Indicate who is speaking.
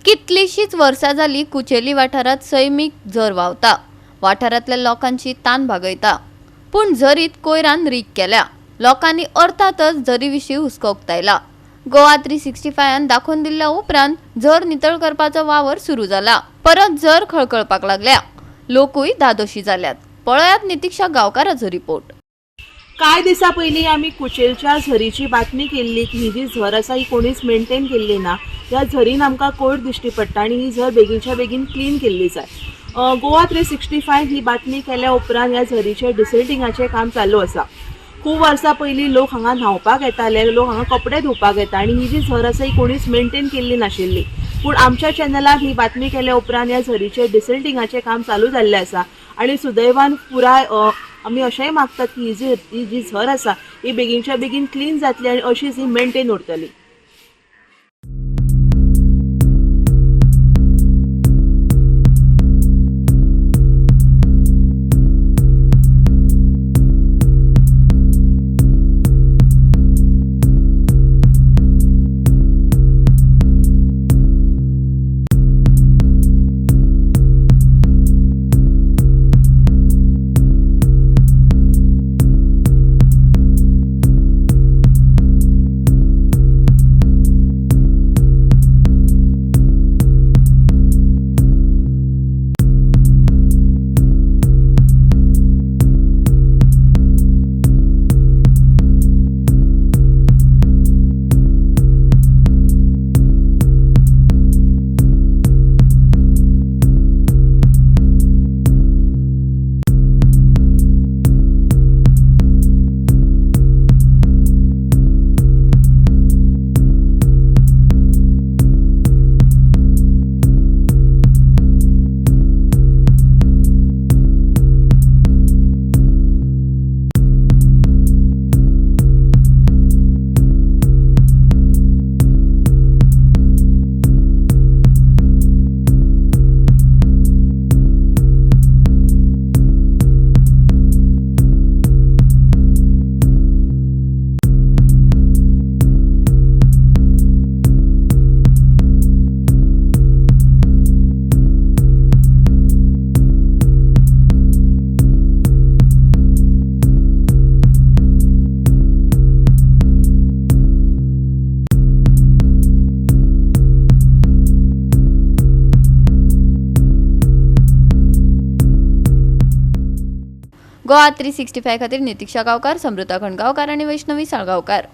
Speaker 1: कितलीशीच वर्सां जाली कुचेली वाठारात सैमीक झर व्हांवता. वाठारांतल्या लोकांची तान भागयता. पूण झरीत कोयरान रीग केल्या. लोकांनी अर्थातच झरी विशीं हुस्को उक्तायला. गोवा 365 दाखोवन दिल्ल्या उपरांत झर नितळ करपाचो वावर सुरू जाला. परत झर खळखळपाक लागल्या. लोकूय धादोशी जाल्यात. पळयात नितीक्षा गांवकाराचो रिपोर्ट.
Speaker 2: काय दिसा पयलीं आमी कुचेलच्या झरीची बातमी केल्ली की ही जी झर आसा ही कोणीच मेंटेन केल्ली ना. ह्या झरीन आमकां कोयर दिश्टी पडटा आनी ही झर बेगीनच्या बेगीन क्लीन केल्ली जाय. गोवा 365 ही बातमी केल्या उपरांत ह्या झरीचे डिसल्टिंगाचें काम चालू आसा. खूब वर्सां पयलीं लोक हांगा न्हांवपाक येताले, लोक हांगा कपडे धुवपाक येता आनी ही जी झर आसा ही कोणीच मेंटेन केल्ली नाशिल्ली. पूण आमच्या चॅनलान ही बातमी केल्या उपरांत ह्या झरीचे डिसल्टिंगाचें काम चालू जाल्लें आसा आनी सुदैवान पुराय आमी अशेंय मागतात की ही जी झर आसा ही बेगीनच्या बेगीन क्लीन जातली आनी अशीच ही मेंटेन उरतली.
Speaker 1: गोवा 365 खातीर नितीक्षा गांवकार, समृता खणगांवकार आनी वैष्णवी साळगांवकार.